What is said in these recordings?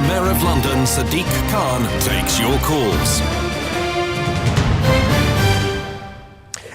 Mayor of London Sadiq Khan takes your calls.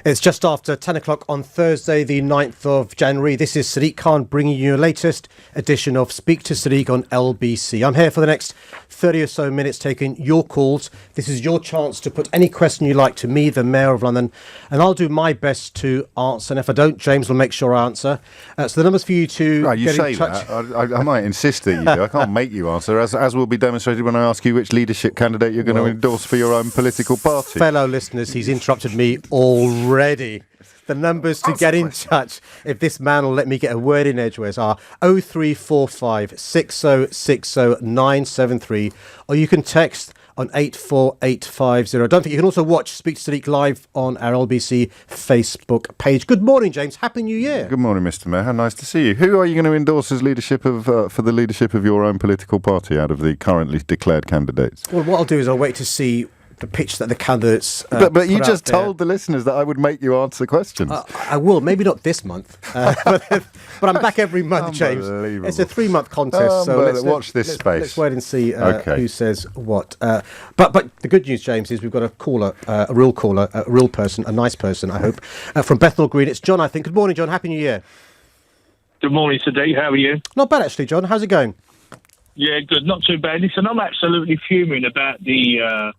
It's just after 10 o'clock on Thursday, the 9th of January. This is Sadiq Khan bringing you your latest edition of Speak to Sadiq on LBC. I'm here for the next 30 or so minutes taking your calls. This is your chance to put any question you like to me, the Mayor of London, and I'll do my best to answer. And if I don't, James will make sure I answer. So the numbers for you to get in touch. I might insist that you do. I can't make you answer, as will be demonstrated when I ask you which leadership candidate you're going to endorse for your own political party. Fellow listeners, he's interrupted me already. The numbers to get in touch, if this man will let me get a word in edgeways, are 0345 6060 973, or you can text on 84850. Don't forget, you can also watch Speak to Sadiq live on our LBC Facebook page. Good morning, James. Happy New Year. Good morning, Mr. Mayor. How nice to see you. Who are you going to endorse as leadership for the leadership of your own political party out of the currently declared candidates? Well, what I'll do is I'll wait to see the pitch that the candidates but you just told the listeners that I would make you answer questions. I will, maybe not this month, but I'm back every month, James. It's a 3-month contest, so let's watch this space. Let's wait and see who says what. But the good news, James, is we've got a caller, a real person, a nice person, I hope, from Bethnal Green. It's John, I think. Good morning, John. Happy New Year. Good morning, Sadiq. How are you? Not bad, actually, John. How's it going? Yeah, good. Not too bad. Listen, I'm absolutely fuming about the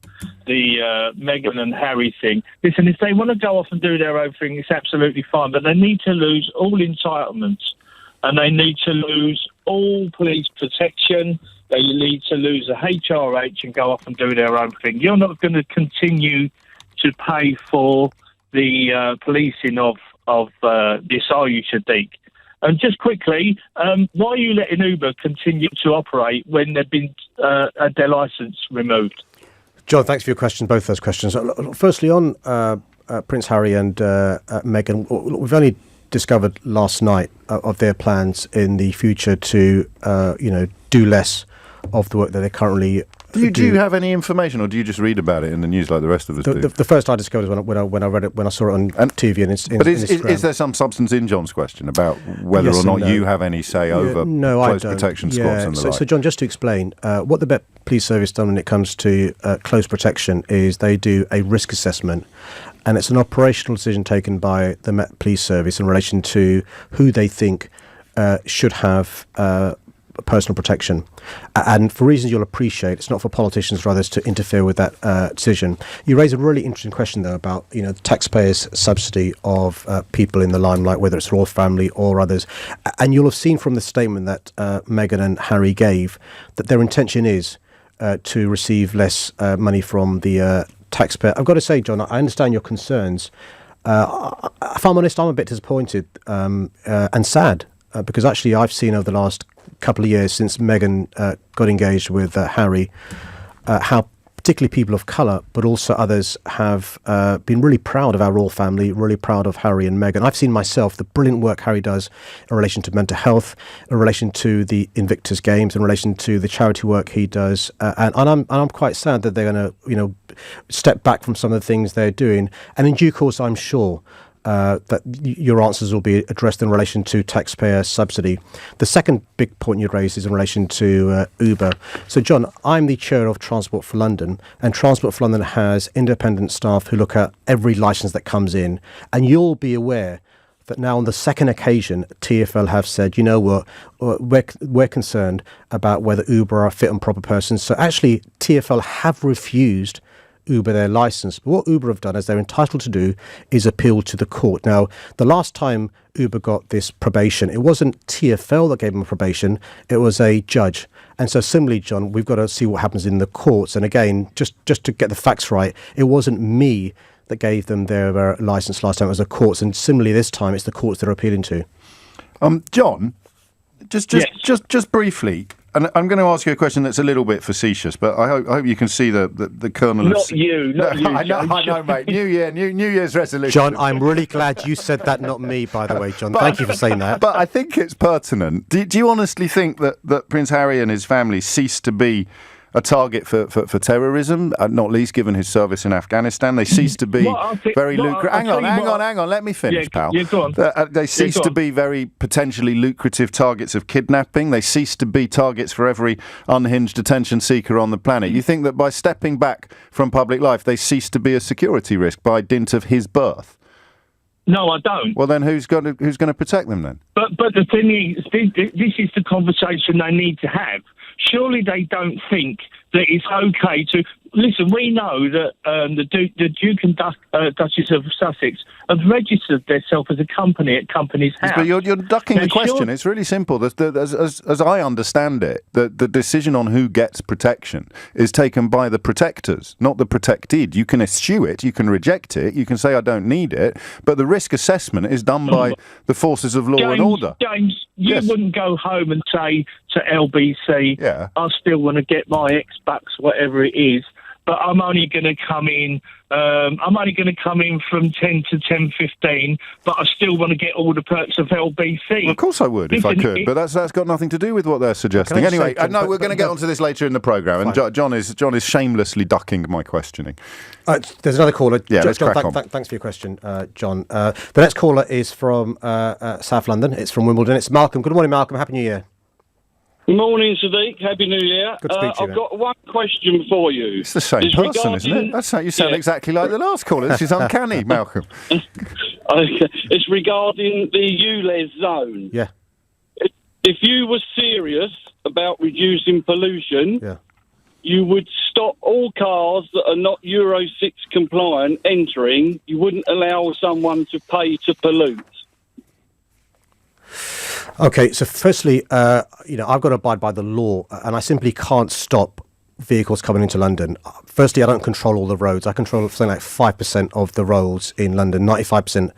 Meghan and Harry thing. Listen, if they want to go off and do their own thing, it's absolutely fine. But they need to lose all entitlements, and they need to lose all police protection. They need to lose the HRH and go off and do their own thing. You're not going to continue to pay for the policing of this, are you, Sadiq? And just quickly, why are you letting Uber continue to operate when they've been had their licence removed? John, thanks for your question, both those questions. Firstly, on Prince Harry and Meghan, we've only discovered last night of their plans in the future to, do less of the work that they currently do you have any information, or do you just read about it in the news like the rest of us do? The first I discovered was when I read it, when I saw it on TV and Instagram. But is there some substance in John's question about whether or not you have any say over close protection squads and the like? So, John, just to explain, what the Met Police Service done when it comes to close protection is they do a risk assessment, and it's an operational decision taken by the Met Police Service in relation to who they think should have personal protection, and for reasons you'll appreciate, it's not for politicians or others to interfere with that decision. You raise a really interesting question though about the taxpayers' subsidy of people in the limelight, whether it's the royal family or others, and you'll have seen from the statement that Meghan and Harry gave that their intention is to receive less money from the taxpayer. I've got to say, John, I understand your concerns. If I'm honest, I'm a bit disappointed and sad because actually I've seen over the last couple of years since Meghan got engaged with Harry, how particularly people of colour, but also others have been really proud of our royal family, really proud of Harry and Meghan. I've seen myself the brilliant work Harry does in relation to mental health, in relation to the Invictus Games, in relation to the charity work he does, and I'm quite sad that they're going to step back from some of the things they're doing. And in due course, I'm sure that your answers will be addressed in relation to taxpayer subsidy. The second big point you raised is in relation to Uber. So, John, I'm the chair of Transport for London, and Transport for London has independent staff who look at every licence that comes in. And you'll be aware that now on the second occasion, TfL have said, you know what, we're concerned about whether Uber are fit and proper persons. So actually, TfL have refused Uber their license. But what Uber have done, as they're entitled to do, is appeal to the court. Now, the last time Uber got this probation, it wasn't TfL that gave them a probation, it was a judge. And so similarly, John, we've got to see what happens in the courts. And again, just to get the facts right, it wasn't me that gave them their license last time, it was the courts. And similarly this time, it's the courts they're appealing to. John, just briefly, and I'm going to ask you a question that's a little bit facetious, but I hope you can see the kernel not of... you, I know, mate. New Year's resolution. John, I'm really glad you said that, not me, by the way, John. Thank you for saying that. But I think it's pertinent. Do you honestly think that Prince Harry and his family ceased to be a target for terrorism, not least given his service in Afghanistan. They cease to be very lucrative. Hang on. Let me finish, pal. Yeah, go on. They cease to be very potentially lucrative targets of kidnapping. They cease to be targets for every unhinged attention seeker on the planet. You think that by stepping back from public life, they cease to be a security risk by dint of his birth? No, I don't. Well, then who's going to protect them then? But the thing is, this is the conversation they need to have. Surely they don't think that it's okay to... Listen, we know that the Duke and Duchess of Sussex have registered themselves as a company at Companies House. But you're ducking the question. It's really simple. As I understand it, the decision on who gets protection is taken by the protectors, not the protected. You can eschew it, you can reject it, you can say I don't need it, but the risk assessment is done by the forces of law and order. James, you wouldn't go home and say to LBC, I still want to get my X-Bucks, whatever it is, but I'm only going to come in. I'm only going to come in from 10 to 10:15, but I still want to get all the perks of LBC. Well, of course I would if I could, but that's got nothing to do with what they're suggesting. Anyway, no, we're going to get onto this later in the programme, and John is shamelessly ducking my questioning. There's another caller. Yeah, let's John, crack on. Thanks for your question, John. The next caller is from South London. It's from Wimbledon. It's Malcolm. Good morning, Malcolm. Happy New Year. Morning, Sadiq. Happy New Year. Good to speak to you, I've got one question for you. It's the same person, isn't it? That's how you sound exactly like the last caller. This is uncanny, Malcolm. It's regarding the ULEZ zone. Yeah. If you were serious about reducing pollution, you would stop all cars that are not Euro 6 compliant entering. You wouldn't allow someone to pay to pollute. Okay, so firstly, I've got to abide by the law, and I simply can't stop vehicles coming into London. Firstly, I don't control all the roads. I control something like 5% of the roads in London. 95%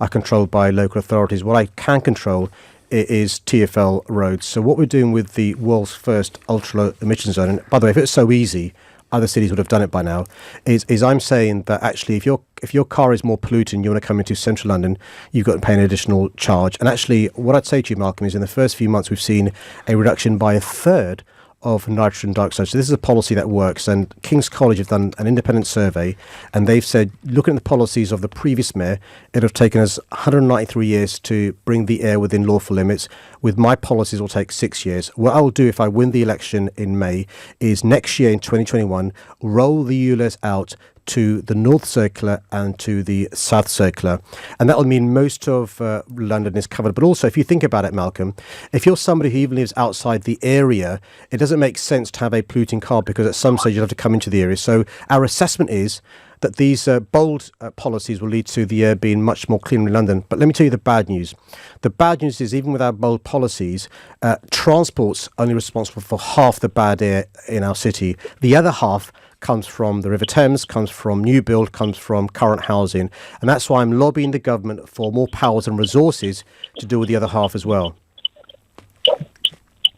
are controlled by local authorities. What I can control is TfL roads. So what we're doing with the world's first ultra-low emission zone, and by the way, if it's so easy, other cities would have done it by now, is I'm saying that actually if your car is more polluting, you want to come into central London, you've got to pay an additional charge. And actually, what I'd say to you, Malcolm, is in the first few months we've seen a reduction by a third of nitrogen dioxide. So this is a policy that works, and King's College have done an independent survey, and they've said, looking at the policies of the previous mayor, it would have taken us 193 years to bring the air within lawful limits. With my policies, it will take 6 years. What I will do if I win the election in May is next year in 2021, roll the ULEZ out to the North Circular and to the South Circular. And that will mean most of London is covered. But also, if you think about it, Malcolm, if you're somebody who even lives outside the area, it doesn't make sense to have a polluting car because at some stage you'll have to come into the area. So our assessment is that these bold policies will lead to the air being much more clean in London. But let me tell you the bad news. The bad news is even with our bold policies, transport's only responsible for half the bad air in our city. The other half comes from the River Thames, comes from new build, comes from current housing. And that's why I'm lobbying the government for more powers and resources to deal with the other half as well.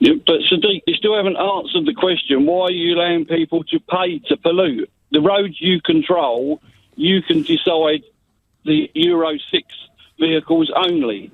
Yeah, but Sadiq, you still haven't answered the question. Why are you allowing people to pay to pollute? The roads you control, you can decide the Euro 6 vehicles only.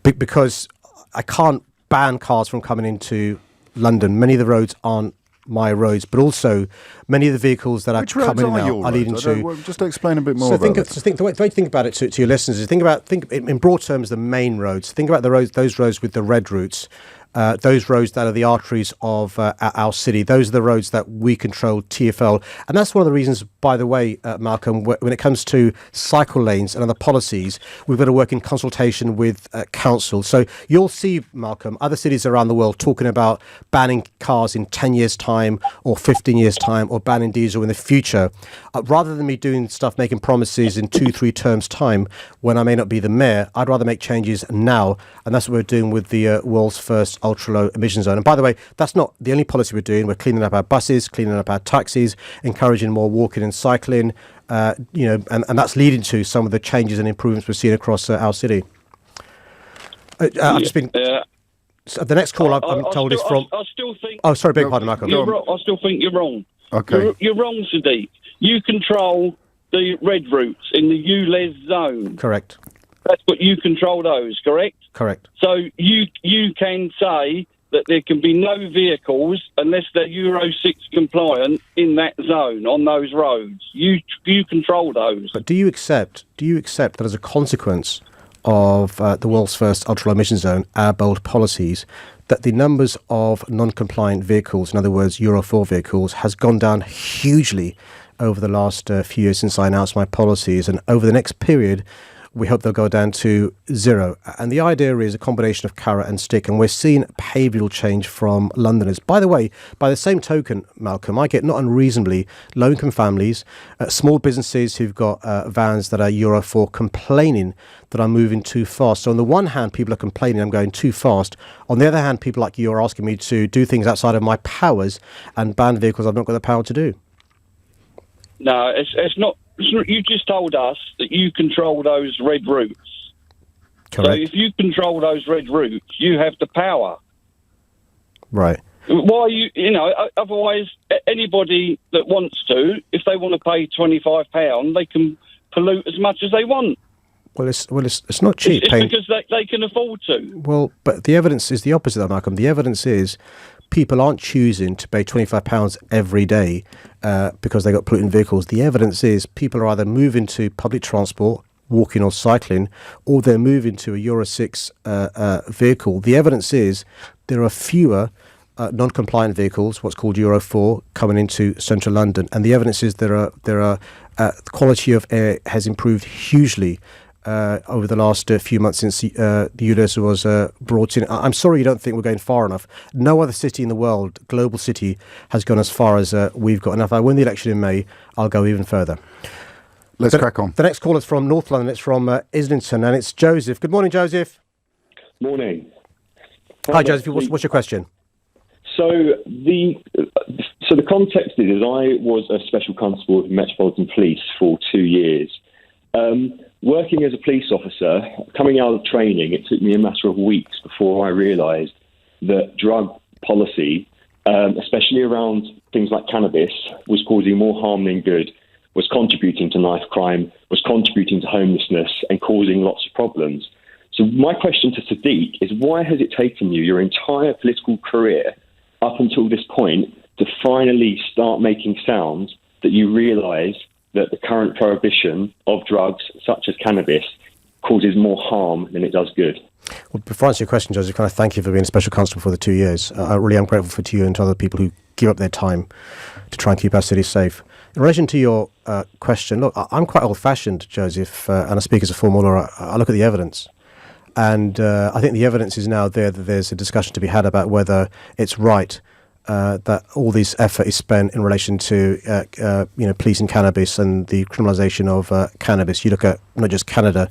Because I can't ban cars from coming into London. Many of the roads aren't my roads, but also many of the vehicles that are coming in now are leading to... Just to explain a bit more about that. The way to think about it to your listeners is think in broad terms the main roads. Think about the roads, those roads with the red routes. Those roads that are the arteries of our city. Those are the roads that we control, TfL. And that's one of the reasons, by the way, Malcolm, when it comes to cycle lanes and other policies, we've got to work in consultation with council. So you'll see, Malcolm, other cities around the world talking about banning cars in 10 years' time or 15 years' time or banning diesel in the future. Rather than me doing stuff, making promises in 2-3 terms' time when I may not be the mayor, I'd rather make changes now. And that's what we're doing with the world's first ultra-low emission zone. And by the way, that's not the only policy we're doing. We're cleaning up our buses, cleaning up our taxis, encouraging more walking and cycling, and that's leading to some of the changes and improvements we're seeing across our city. I've just been... So the next call I'm told is from... I still think... Oh, sorry, beg pardon, Malcolm. I still think you're wrong. Okay. You're wrong, Sadiq. You control the red routes in the ULEZ zone. Correct. That's what you control those, correct? Correct. So you can say that there can be no vehicles unless they're Euro 6 compliant in that zone on those roads. You control those. But do you accept that as a consequence of the world's first ultra-low emission zone, our bold policies, that the numbers of non-compliant vehicles, in other words, Euro 4 vehicles, has gone down hugely over the last few years since I announced my policies, and over the next period, we hope they'll go down to zero. And the idea is a combination of carrot and stick, and we're seeing behavioural change from Londoners. By the way, by the same token, Malcolm, I get not unreasonably low-income families, small businesses who've got vans that are Euro 4 complaining that I'm moving too fast. So on the one hand, people are complaining I'm going too fast. On the other hand, people like you are asking me to do things outside of my powers and ban vehicles I've not got the power to do. No, it's not. You just told us that you control those red routes. Correct. So if you control those red routes, you have the power. Right. Why otherwise anybody that wants to, if they want to pay £25, they can pollute as much as they want. Well, it's not cheap. It's because they can afford to. Well, but the evidence is the opposite of that, Malcolm. The evidence is people aren't choosing to pay £25 every day because they got polluting vehicles. The evidence is people are either moving to public transport, walking or cycling, or they're moving to a Euro 6 vehicle. The evidence is there are fewer non-compliant vehicles, what's called Euro 4, coming into central London. And the evidence is there are the quality of air has improved hugely over the last few months since the ULEZ was brought in. I'm sorry you don't think we're going far enough. No other city in the world, global city, has gone as far as we've got. And if I win the election in May, I'll go even further. Let's crack on. The next call is from North London. It's from Islington, and it's Joseph. Good morning, Joseph. Morning. Hi, Joseph. What's your question? So the context is I was a special constable of the Metropolitan Police for 2 years. Working as a police officer, coming out of training, it took me a matter of weeks before I realised that drug policy, especially around things like cannabis, was causing more harm than good, was contributing to knife crime, was contributing to homelessness and causing lots of problems. So my question to Sadiq is, why has it taken you your entire political career up until this point to finally start making sounds that you realise that the current prohibition of drugs such as cannabis causes more harm than it does good? Well, before I answer your question, Joseph, can I thank you for being a special constable for the 2 years. I really am grateful to you and to other people who give up their time to try and keep our city safe. In relation to your question, look, I'm quite old-fashioned, Joseph, and I speak as a former lawyer. I look at the evidence. And I think the evidence is now there that there's a discussion to be had about whether it's right that all this effort is spent in relation to policing cannabis and the criminalisation of cannabis. You look at not just Canada,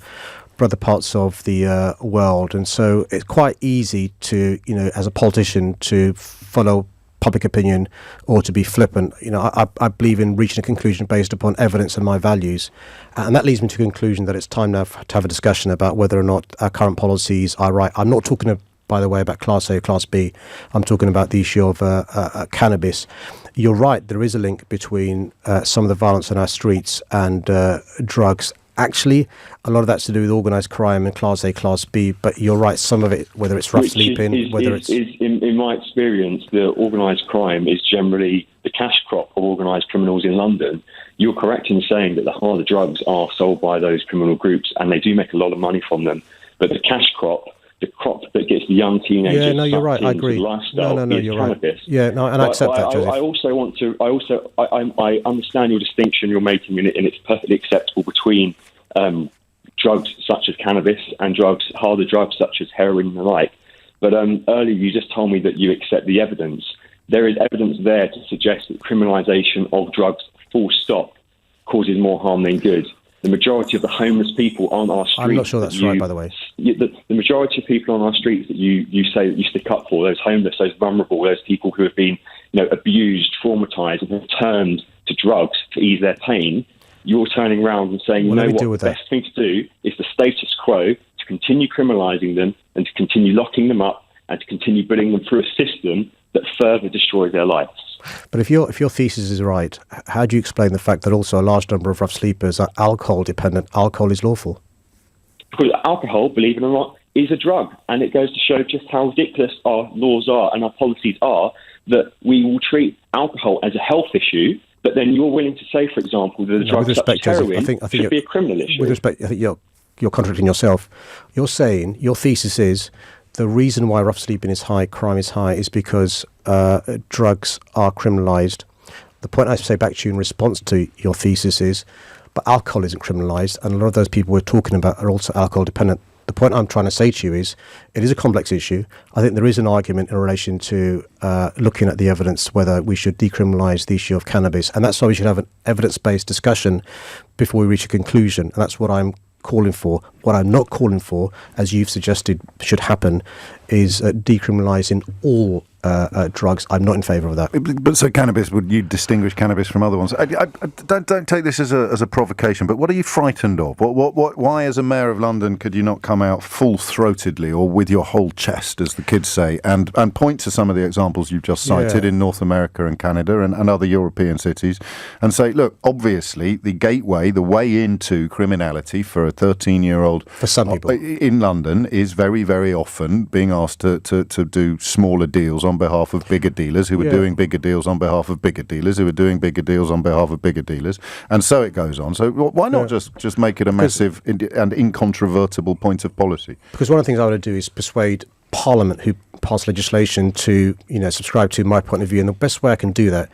but other parts of the world, and so it's quite easy to, as a politician, to follow public opinion or to be flippant. I believe in reaching a conclusion based upon evidence and my values, and that leads me to the conclusion that it's time now to have a discussion about whether or not our current policies are right. I'm not talking by the way, about Class A or Class B. I'm talking about the issue of cannabis. You're right, there is a link between some of the violence on our streets and drugs. Actually, a lot of that's to do with organised crime and Class A, Class B, but you're right, some of it, whether it's rough sleeping, in my experience, the organised crime is generally the cash crop of organised criminals in London. You're correct in saying that the harder drugs are sold by those criminal groups, and they do make a lot of money from them, but the cash crop, the crop that gets the young teenagers. Yeah, no, you're right. I agree. Lifestyle no, is you're cannabis. Right. Yeah, no, and I accept that, Joseph. I understand your distinction you're making, and it's perfectly acceptable between drugs such as cannabis and harder drugs such as heroin and the like. But earlier you just told me that you accept the evidence. There is evidence there to suggest that criminalisation of drugs, full stop, causes more harm than good. The majority of the homeless people on our streets... I'm not sure that's right, by the way. The majority of people on our streets that you say that you stick up for, those homeless, those vulnerable, those people who have been abused, traumatised, and have turned to drugs to ease their pain, you're turning around and saying, the best thing to do is the status quo, to continue criminalising them and to continue locking them up and to continue putting them through a system that further destroys their lives. But if your thesis is right, how do you explain the fact that also a large number of rough sleepers are alcohol dependent? Alcohol is lawful. Because alcohol, believe it or not, is a drug. And it goes to show just how ridiculous our laws are and our policies are, that we will treat alcohol as a health issue, but then you're willing to say, for example, that a drug such as heroin should be a criminal issue. With respect, I think you're contradicting yourself. You're saying, your thesis is, the reason why rough sleeping is high, crime is high, is because drugs are criminalised. The point I say back to you in response to your thesis is, but alcohol isn't criminalised, and a lot of those people we're talking about are also alcohol dependent. The point I'm trying to say to you is, it is a complex issue. I think there is an argument in relation to looking at the evidence, whether we should decriminalise the issue of cannabis, and that's why we should have an evidence-based discussion before we reach a conclusion, and that's what I'm calling for. What I'm not calling for, as you've suggested should happen, is decriminalising all drugs. I'm not in favour of that. But so cannabis, would you distinguish cannabis from other ones? I don't take this as a provocation, but what are you frightened of? Why, as a mayor of London, could you not come out full-throatedly or with your whole chest, as the kids say, and point to some of the examples you've just cited in North America and Canada and other European cities and say, look, obviously the gateway, the way into criminality for a 13-year-old for some people in London is very, very often being asked to do smaller deals on behalf of bigger dealers who are doing bigger deals on behalf of bigger dealers who are doing bigger deals on behalf of bigger dealers, and so it goes on. So why not just make it a massive and incontrovertible point of policy? Because one of the things I want to do is persuade Parliament, who passed legislation, to subscribe to my point of view, and the best way I can do that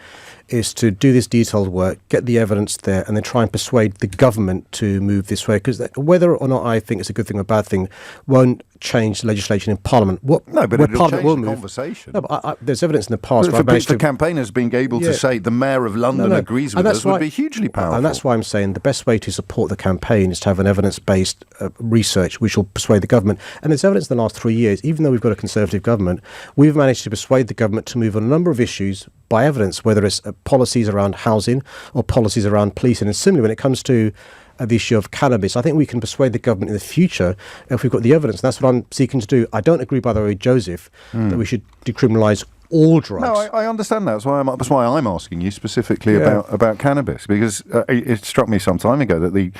is to do this detailed work, get the evidence there, and then try and persuade the government to move this way. Because whether or not I think it's a good thing or a bad thing won't change legislation in Parliament. But it'll change the conversation. No, but there's evidence in the past. For campaigners being able to say the Mayor of London agrees with us would be hugely powerful. And that's why I'm saying the best way to support the campaign is to have an evidence-based research which will persuade the government. And there's evidence in the last 3 years, even though we've got a Conservative government, we've managed to persuade the government to move on a number of issues by evidence, whether it's policies around housing or policies around policing. And similarly, when it comes to the issue of cannabis, I think we can persuade the government in the future if we've got the evidence. And that's what I'm seeking to do. I don't agree, by the way, Joseph, that we should decriminalise all drugs. No, I understand that. That's why I'm asking you specifically about cannabis, because it struck me some time ago that the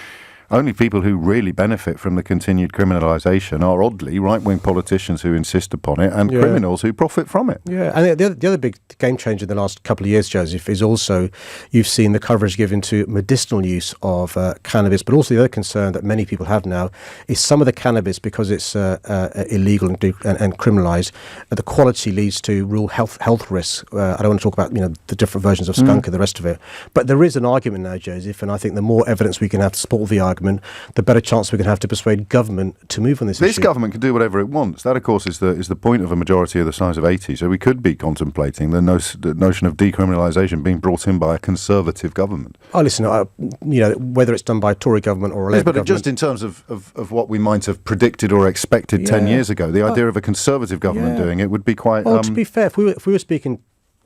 only people who really benefit from the continued criminalisation are, oddly, right-wing politicians who insist upon it and criminals who profit from it. Yeah, and the other big game changer in the last couple of years, Joseph, is also you've seen the coverage given to medicinal use of cannabis, but also the other concern that many people have now is some of the cannabis, because it's illegal and criminalised, the quality leads to real health risks. I don't want to talk about the different versions of skunk and the rest of it, but there is an argument now, Joseph, and I think the more evidence we can have to support the argument, the better chance we can have to persuade government to move on this issue. This government can do whatever it wants. That, of course, is the point of a majority of the size of 80. So we could be contemplating the notion of decriminalisation being brought in by a Conservative government. Oh, listen, whether it's done by a Tory government or a Labour government. Just in terms of what we might have predicted or expected 10 years ago, the idea of a Conservative government doing it would be quite... Well, to be fair, if we were speaking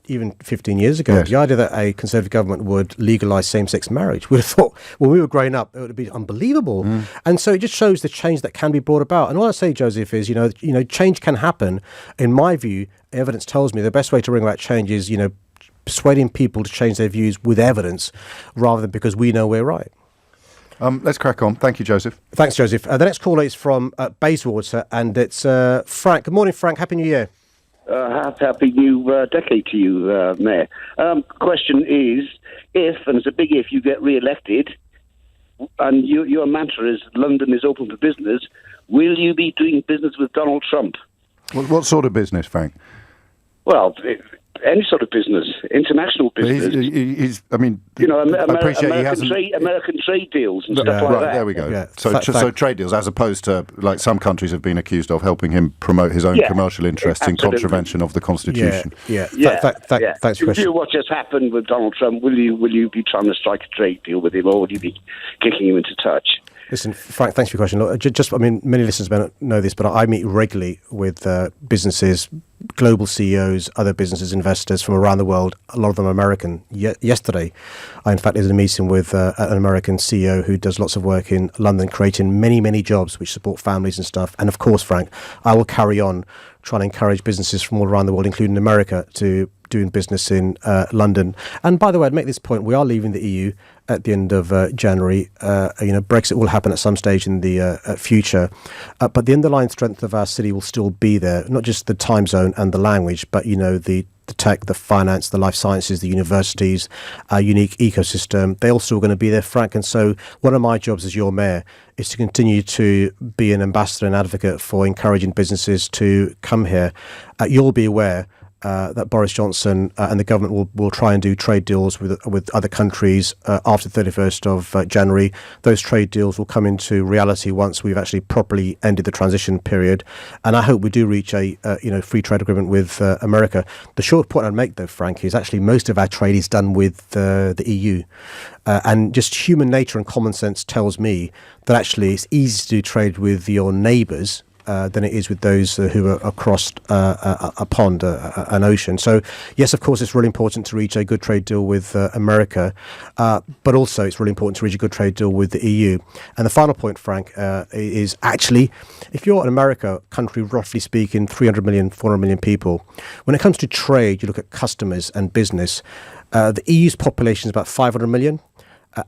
even 15 years ago, the idea that a Conservative government would legalise same-sex marriage, we'd have thought, when we were growing up, it would be unbelievable. And so it just shows the change that can be brought about. And all I say, Joseph, is, change can happen. In my view, evidence tells me the best way to bring about change is, persuading people to change their views with evidence rather than because we know we're right. Let's crack on. Thank you, Joseph. Thanks, Joseph. The next caller is from Bayswater, and it's Frank. Good morning, Frank. Happy New Year. Happy new decade to you, Mayor. Question is, if, and it's a big if, you get re-elected, and your mantra is London is open for business, will you be doing business with Donald Trump? What sort of business, Frank? Well, any sort of business, international business. I appreciate he hasn't... American trade deals and stuff like that. There we go. Yeah. So trade deals, as opposed to, like some countries have been accused of, helping him promote his own commercial interests in contravention of the Constitution. Thanks for your question. If you what just happened with Donald Trump, will you be trying to strike a trade deal with him, or will you be kicking him into touch? Listen, Frank, thanks for your question. Look, many listeners may not know this, but I meet regularly with businesses, global CEOs, other businesses, investors from around the world. A lot of them are American. Yesterday, I in fact did a meeting with an American CEO who does lots of work in London, creating many, many jobs which support families and stuff. And of course, Frank, I will carry on trying to encourage businesses from all around the world, including America, to doing business in London. And by the way, I'd make this point: we are leaving the EU at the end of January. Brexit will happen at some stage in the future, but the underlying strength of our city will still be there. Not just the time zone and the language, but the tech, the finance, the life sciences, the universities, our unique ecosystem. They also are going to be there, Frank. And so one of my jobs as your mayor is to continue to be an ambassador and advocate for encouraging businesses to come here. You'll be aware that Boris Johnson and the government will try and do trade deals with other countries after the 31st of January. Those trade deals will come into reality once we've actually properly ended the transition period. And I hope we do reach a free trade agreement with America. The short point I'd make, though, Frank, is actually most of our trade is done with the EU. And just human nature and common sense tells me that actually it's easy to do trade with your neighbours than it is with those who are across a pond, an ocean. So, yes, of course, it's really important to reach a good trade deal with America, but also it's really important to reach a good trade deal with the EU. And the final point, Frank, is actually, if you're an America country, roughly speaking, 300 million, 400 million people, when it comes to trade, you look at customers and business, the EU's population is about 500 million.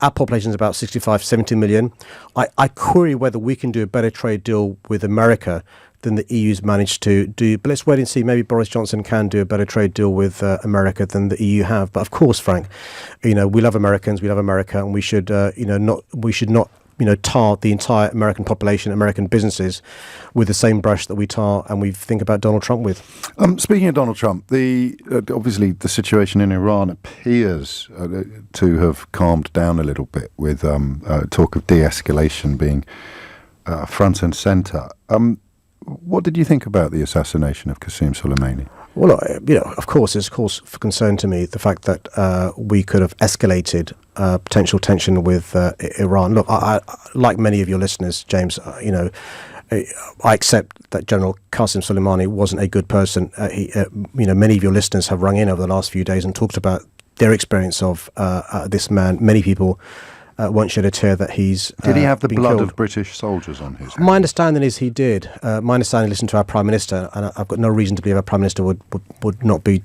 Our population is about 65, 70 million. I query whether we can do a better trade deal with America than the EU's managed to do. But let's wait and see. Maybe Boris Johnson can do a better trade deal with America than the EU have. But of course, Frank, we love Americans, we love America, and we should not tar the entire American population, American businesses, with the same brush that we tar and we think about Donald Trump with. Speaking of Donald Trump, obviously the situation in Iran appears to have calmed down a little bit, with talk of de-escalation being front and centre. What did you think about the assassination of Qasem Soleimani? Well, of course, it's cause for concern to me the fact that we could have escalated potential tension with Iran. Look, I like many of your listeners, James, I accept that General Qasem Soleimani wasn't a good person. Many of your listeners have rung in over the last few days and talked about their experience of this man. Many people won't shed a tear that he's Did he have the blood killed. Of British soldiers on his hands? My understanding is he did. My understanding, listened to our Prime Minister, and I've got no reason to believe our Prime Minister would not be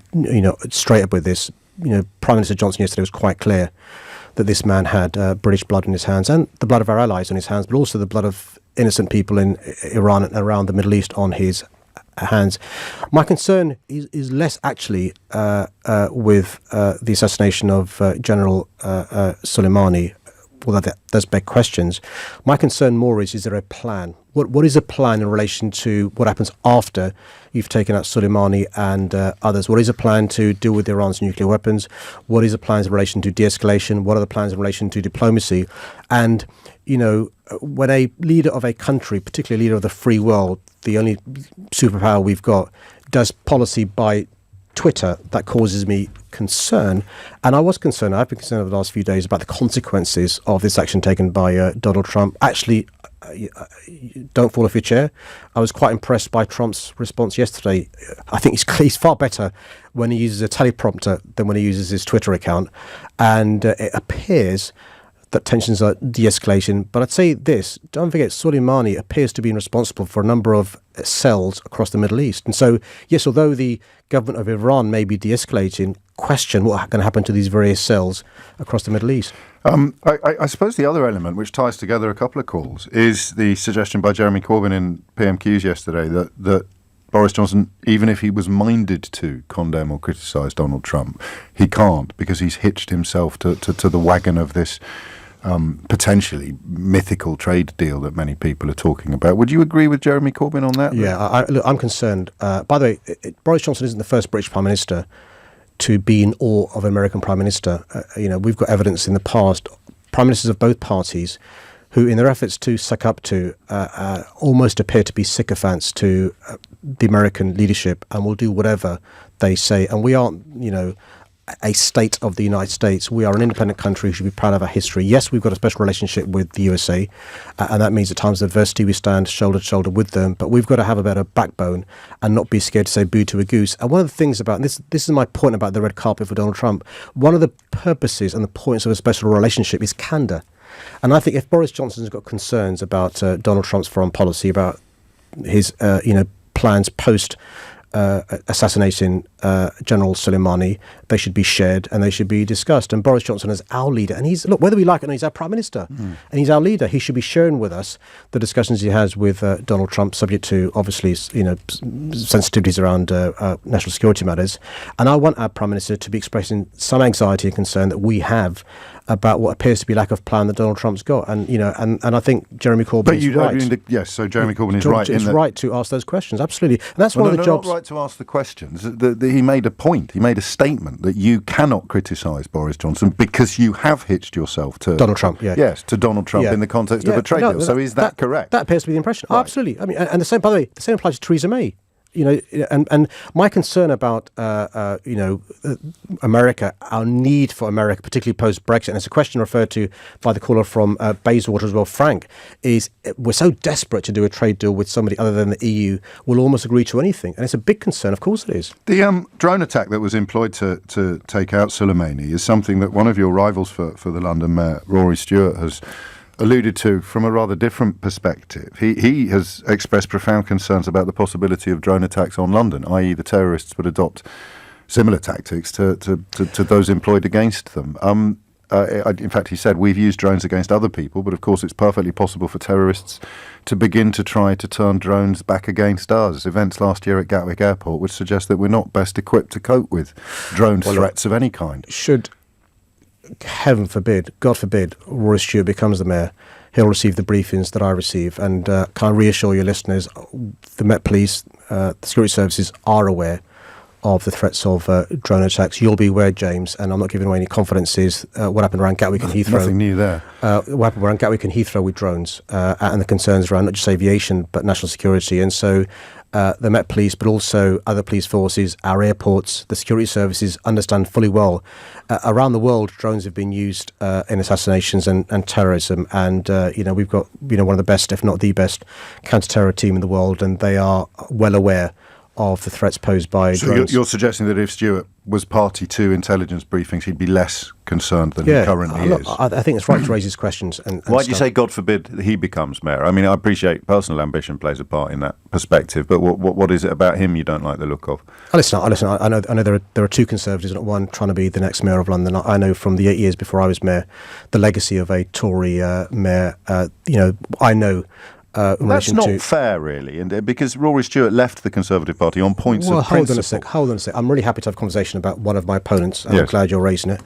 straight up with this. Prime Minister Johnson yesterday was quite clear that this man had British blood on his hands, and the blood of our allies on his hands, but also the blood of innocent people in Iran and around the Middle East on his hands. My concern is less actually with the assassination of General Soleimani. Well, that does beg questions. My concern more is there a plan? What is a plan in relation to what happens after you've taken out Soleimani and others? What is a plan to deal with Iran's nuclear weapons? What is a plan in relation to de-escalation? What are the plans in relation to diplomacy? And, when a leader of a country, particularly a leader of the free world, the only superpower we've got, does policy by Twitter, that causes me concern. And I was concerned, I've been concerned over the last few days about the consequences of this action taken by Donald Trump. Actually, don't fall off your chair. I was quite impressed by Trump's response yesterday. I think he's far better when he uses a teleprompter than when he uses his Twitter account. And it appears that tensions are de-escalation. But I'd say this, don't forget, Soleimani appears to be responsible for a number of cells across the Middle East. And so, yes, although the government of Iran may be de-escalating, question what's going to happen to these various cells across the Middle East. I suppose the other element, which ties together a couple of calls, is the suggestion by Jeremy Corbyn in PMQs yesterday that Boris Johnson, even if he was minded to condemn or criticise Donald Trump, he can't, because he's hitched himself to the wagon of this potentially mythical trade deal that many people are talking about. Would you agree with Jeremy Corbyn on that? Yeah, look, I'm concerned. By the way, Boris Johnson isn't the first British Prime Minister to be in awe of an American Prime Minister. We've got evidence in the past, Prime Ministers of both parties who, in their efforts to suck up to, almost appear to be sycophants to the American leadership and will do whatever they say. And we aren't, a state of the United States. We are an independent country who should be proud of our history. Yes, we've got a special relationship with the USA, and that means at times of adversity we stand shoulder to shoulder with them, but we've got to have a better backbone and not be scared to say boo to a goose. And one of the things about this is my point about the red carpet for Donald Trump. One of the purposes and the points of a special relationship is candor. And I think if Boris Johnson's got concerns about Donald Trump's foreign policy, about his plans post assassinating General Soleimani, they should be shared and they should be discussed. And Boris Johnson is our leader, and whether we like it or not, he's our Prime Minister, and he's our leader. He should be sharing with us the discussions he has with Donald Trump, subject to obviously sensitivities around national security matters. And I want our Prime Minister to be expressing some anxiety and concern that we have about what appears to be lack of plan that Donald Trump's got, and I think Jeremy Corbyn is right. Yes, so Jeremy Corbyn is right. It's right to ask those questions, absolutely, and that's one of the jobs. Not right to ask the questions. He made a point. He made a statement that you cannot criticise Boris Johnson because you have hitched yourself to Donald Trump. Yeah. Yes, to Donald Trump in the context of a trade deal. So is that correct? That appears to be the impression. Right. Absolutely. I mean, and the same. By the way, the same applies to Theresa May. And my concern about America, our need for America, particularly post-Brexit, and it's a question referred to by the caller from Bayswater as well, Frank, is we're so desperate to do a trade deal with somebody other than the EU, we'll almost agree to anything. And it's a big concern, of course it is. The drone attack that was employed to take out Soleimani is something that one of your rivals for the London Mayor, Rory Stewart, has alluded to from a rather different perspective. He has expressed profound concerns about the possibility of drone attacks on London, i.e. the terrorists would adopt similar tactics to those employed against them. In fact, he said, we've used drones against other people, but of course it's perfectly possible for terrorists to begin to try to turn drones back against us. Events last year at Gatwick Airport would suggest that we're not best equipped to cope with drone threats of any kind. Should, heaven forbid, God forbid, Rory Stewart becomes the mayor, he'll receive the briefings that I receive. And can I reassure your listeners, the Met Police, the security services are aware of the threats of drone attacks. You'll be aware, James, and I'm not giving away any confidences, what happened around Gatwick and Heathrow. Nothing new there. What happened around Gatwick and Heathrow with drones and the concerns around not just aviation but national security. And so the Met Police, but also other police forces, our airports, the security services understand fully well. Around the world, drones have been used in assassinations and terrorism. And, we've got, one of the best, if not the best, counter-terror team in the world, and they are well aware of the threats posed by drones. You're suggesting that if Stewart was party to intelligence briefings, he'd be less concerned than he currently is? I think it's right to raise these questions. And why do you say, God forbid, he becomes mayor? I mean, I appreciate personal ambition plays a part in that perspective, but what is it about him you don't like the look of? Listen. I know there are two Conservatives, not one trying to be the next mayor of London. I know from the 8 years before I was mayor, the legacy of a Tory mayor. I know. That's not fair, really, and because Rory Stewart left the Conservative Party on points of principle. Hold on a sec. I'm really happy to have a conversation about one of my opponents, and I'm glad you're raising it.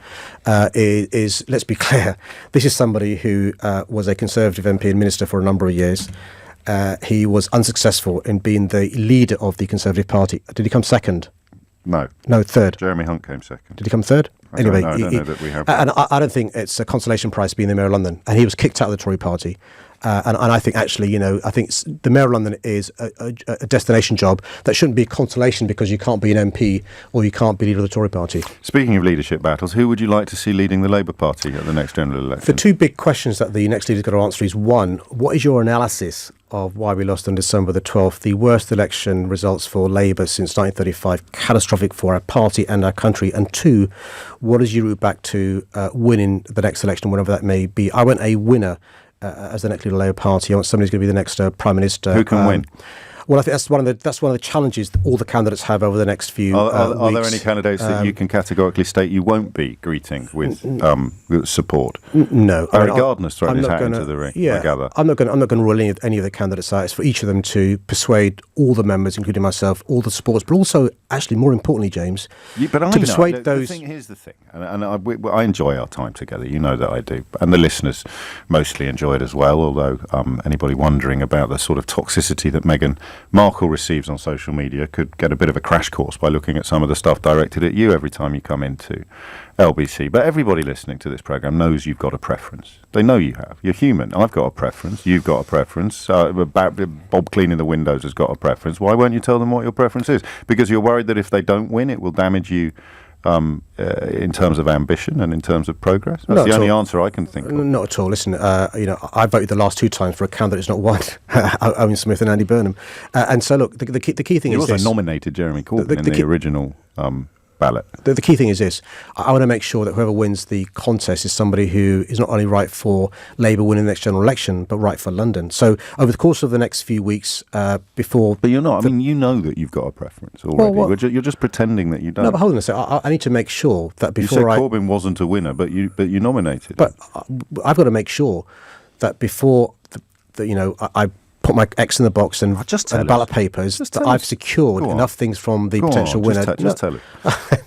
Let's be clear, this is somebody who was a Conservative MP and Minister for a number of years. He was unsuccessful in being the leader of the Conservative Party. Did he come second? No, third. Jeremy Hunt came second. Did he come third? I don't know that we have. And I don't think it's a consolation prize being the Mayor of London. And he was kicked out of the Tory Party. And I think actually, I think the Mayor of London is a destination job that shouldn't be a consolation because you can't be an MP or you can't be leader of the Tory Party. Speaking of leadership battles, who would you like to see leading the Labour Party at the next general election? The two big questions that the next leader's got to answer is, one, what is your analysis of why we lost on December the 12th, the worst election results for Labour since 1935, catastrophic for our party and our country? And two, what is your route back to winning the next election, whatever that may be? I want a winner as the next leader of the Labour Party. I want somebody who's going to be the next Prime Minister. Who can win? Well, I think that's one of the challenges that all the candidates have over the next few weeks. Are there any candidates that you can categorically state you won't be greeting with support? No. Barry Gardner's thrown his hat into the ring, I gather. I'm not going to rule any of the candidates out. It's for each of them to persuade all the members, including myself, all the supporters, but also, actually, more importantly, James, to persuade those... Here's the thing, and I enjoy our time together, you know that I do, and the listeners mostly enjoy it as well, although anybody wondering about the sort of toxicity that Meghan Markle receives on social media could get a bit of a crash course by looking at some of the stuff directed at you every time you come into LBC. But everybody listening to this programme knows you've got a preference. They know you have. You're human. I've got a preference. You've got a preference. Bob cleaning the windows has got a preference. Why won't you tell them what your preference is? Because you're worried that if they don't win, it will damage you in terms of ambition and in terms of progress? That's the only answer I can think of. Not at all. Listen, I voted the last two times for a candidate who's not won, Owen Smith and Andy Burnham. And so, look, the key thing is you also nominated Jeremy Corbyn in the original ballot. The key thing is this. I want to make sure that whoever wins the contest is somebody who is not only right for Labour winning the next general election, but right for London. So over the course of the next few weeks before... But you're not. I mean, you know that you've got a preference already. You're just pretending that you don't. No, but hold on a second. I need to make sure that before you said Corbyn wasn't a winner, but you nominated him. I've got to make sure that before, I put my X in the box and the ballot papers, that I've secured enough things from the potential winner. Just tell it.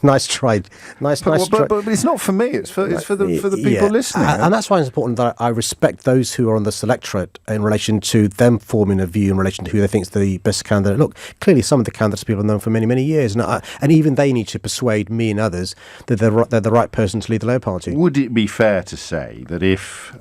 Nice try. Nice try. But it's not for me. It's for the people listening. And that's why it's important that I respect those who are on the selectorate in relation to them forming a view in relation to who they think is the best candidate. Look, clearly some of the candidates people have known for many, many years, and even they need to persuade me and others that they're the right person to lead the Labour Party. Would it be fair to say that if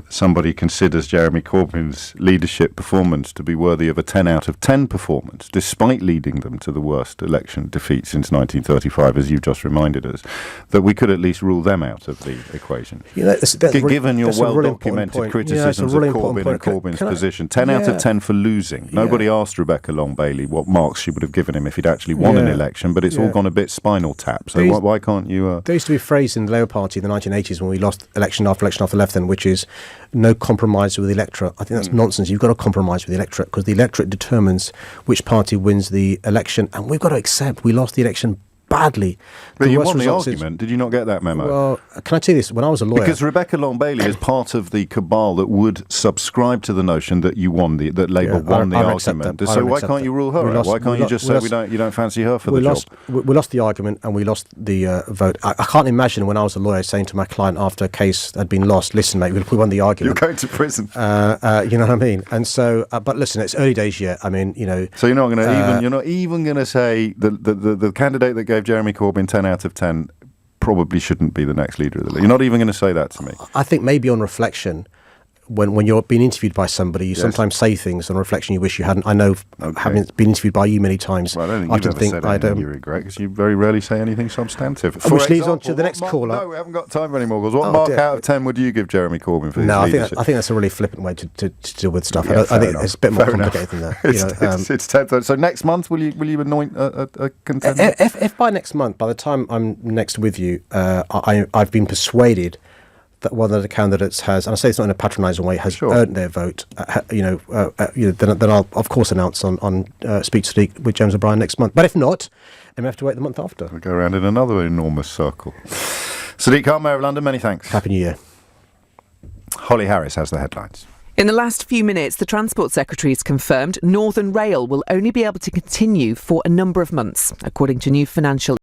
somebody considers Jeremy Corbyn's leadership performance to be worthy of a 10 out of 10 performance, despite leading them to the worst election defeat since 1935, as you've just reminded us, that we could at least rule them out of the equation? Given your well-documented criticisms of Corbyn and Corbyn's position, 10 out of 10 for losing. Nobody asked Rebecca Long-Bailey what marks she would have given him if he'd actually won an election, but it's all gone a bit Spinal Tap. So why can't you... There used to be a phrase in the Labour Party in the 1980s when we lost election after election after left then, which is no compromise with the electorate. I think that's nonsense. You've got to compromise with the electorate because the electorate determines which party wins the election, and we've got to accept we lost the election badly. But you won the argument. Did you not get that memo? Well, can I tell you this? When I was a lawyer... Because Rebecca Long-Bailey is part of the cabal that would subscribe to the notion that you won that Labour won the argument. So why can't you rule her out? Why can't you just say you don't fancy her for the job? We lost the argument and we lost the vote. I can't imagine when I was a lawyer saying to my client after a case had been lost, listen, mate, we won the argument. You're going to prison. You know what I mean? And so, but listen, it's early days yet. I mean, So you're not even going to say the candidate that gave Jeremy Corbyn 10 out of 10 probably shouldn't be the next leader of the league. You're not even going to say that to me. I think maybe on reflection, when you're being interviewed by somebody, you sometimes say things on reflection you wish you hadn't. I know, having been interviewed by you many times, well, I don't think you've ever said anything you regret, because you very rarely say anything substantive. Which leads on to the next caller. No, we haven't got time for any more calls. What mark out of 10 would you give Jeremy Corbyn for his leadership? I think that's a really flippant way to deal with stuff. I think it's a bit more complicated than that. It's 10. So next month, will you anoint a contender? If by next month, by the time I'm next with you, I've been persuaded that one of the candidates has, and I say it's not in a patronising way, has earned their vote, then I'll of course announce on Speak to Sadiq with James O'Brien next month. But if not, then we have to wait the month after. We'll go around in another enormous circle. Sadiq Khan, Mayor of London, many thanks. Happy New Year. Holly Harris has the headlines. In the last few minutes, the Transport Secretary has confirmed Northern Rail will only be able to continue for a number of months, according to new financial